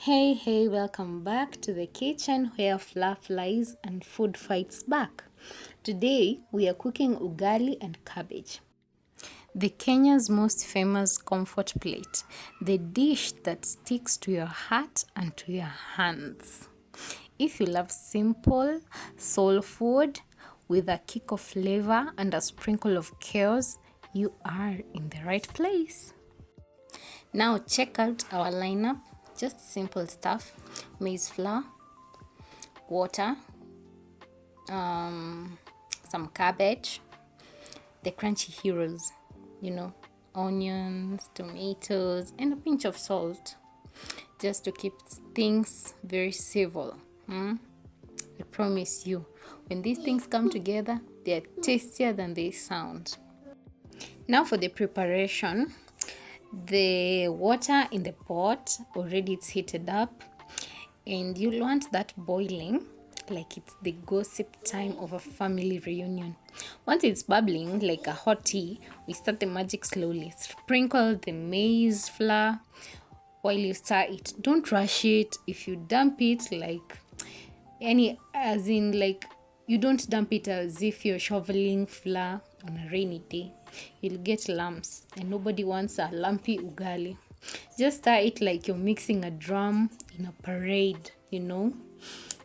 Hey, welcome back to the kitchen where flour flies and food fights back. Today we are cooking ugali and cabbage. The Kenya's most famous comfort plate, the dish that sticks to your heart and to your hands. If you love simple, soul food with a kick of flavor and a sprinkle of chaos, you are in the right place. Now check out our lineup. Just simple stuff: maize flour, water, some cabbage, the crunchy heroes, onions, tomatoes, and a pinch of salt, just to keep things very civil. I promise you, when these things come together, they are tastier than they sound. Now for the preparation. The water in the pot already it's heated up, and you'll want that boiling like it's the gossip time of a family reunion. Once it's bubbling like a hot tea, we start the magic slowly. Sprinkle the maize flour while you stir it. Don't rush it. If you dump it you don't dump it as if you're shoveling flour on a rainy day. You'll get lumps, and nobody wants a lumpy ugali. Just stir it like you're mixing a drum in a parade,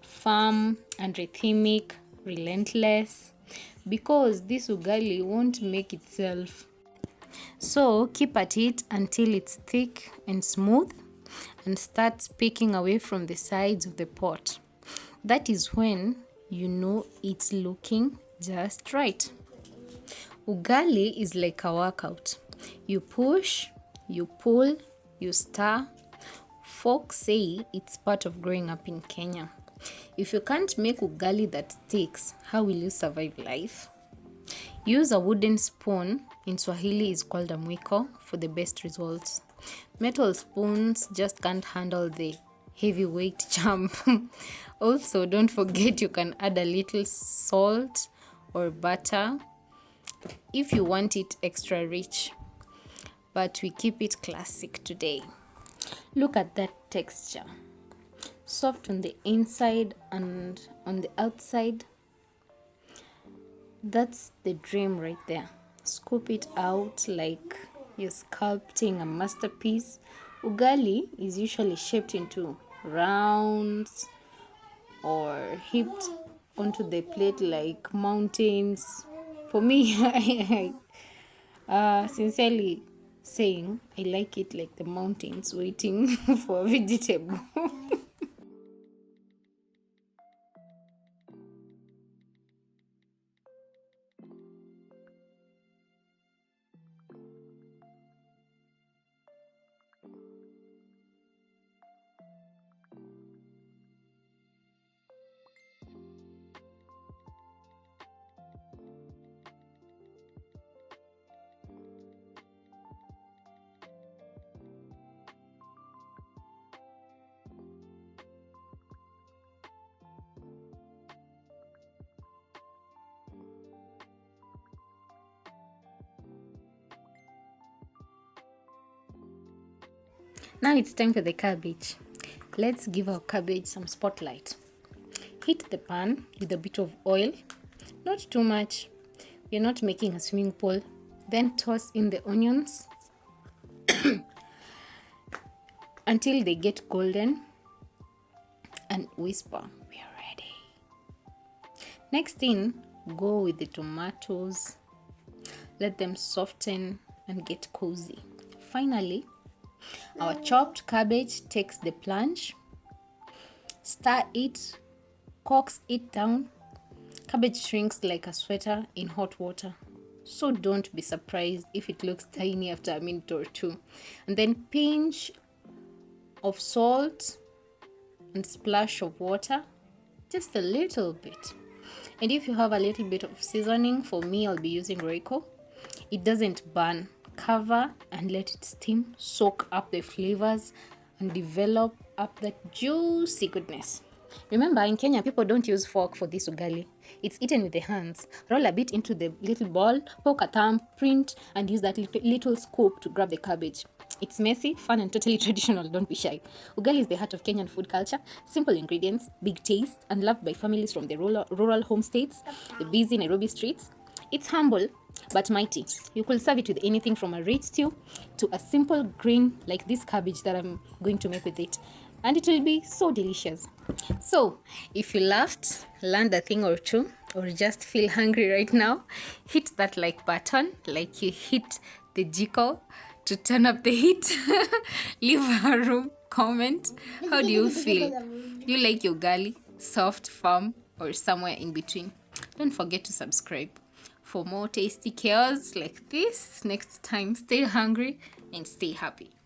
firm and rhythmic, relentless, because this ugali won't make itself. So keep at it until it's thick and smooth and starts peeking away from the sides of the pot. That is when you know it's looking just right. Ugali is like a workout. You push, you pull, you stir. Folks say it's part of growing up in Kenya. If you can't make ugali that sticks, how will you survive life? Use a wooden spoon, in Swahili is called a mwiko, for the best results. Metal spoons just can't handle the heavyweight jump. Also, don't forget you can add a little salt or butter if you want it extra rich, but we keep it classic today. Look at that texture. Soft on the inside and on the outside. That's the dream right there. Scoop it out like you're sculpting a masterpiece. Ugali is usually shaped into rounds or heaped onto the plate like mountains. For me, sincerely saying, I like it like the mountains waiting for a vegetable. Now it's time for the cabbage. Let's give our cabbage some spotlight. Heat the pan with a bit of oil, not too much. We're not making a swimming pool. Then toss in the onions until they get golden and whisper, we are ready. Next in, go with the tomatoes. Let them soften and get cozy. Finally, our chopped cabbage takes the plunge. Stir it, coax it down. Cabbage shrinks like a sweater in hot water. So don't be surprised if it looks tiny after a minute or two. And then pinch of salt and splash of water, just a little bit. And if you have a little bit of seasoning, for me I'll be using Royco. It doesn't burn. Cover and let it steam, soak up the flavors and develop up that juicy goodness. Remember, in Kenya, people don't use fork for this ugali. It's eaten with the hands. Roll a bit into the little ball, poke a thumb, print, and use that little scoop to grab the cabbage. It's messy, fun, and totally traditional. Don't be shy. Ugali is the heart of Kenyan food culture. Simple ingredients, big taste, and loved by families from the rural home states, the busy Nairobi streets. It's humble but mighty. You could serve it with anything from a rich stew to a simple green like this cabbage that I'm going to make with it. And it will be so delicious. So, if you laughed, learned a thing or two, or just feel hungry right now, hit that like button like you hit the jiko to turn up the heat. Leave a room comment. How do you feel? Do you like your ugali, soft, firm, or somewhere in between? Don't forget to subscribe for more tasty chaos like this next time. Stay hungry and stay happy.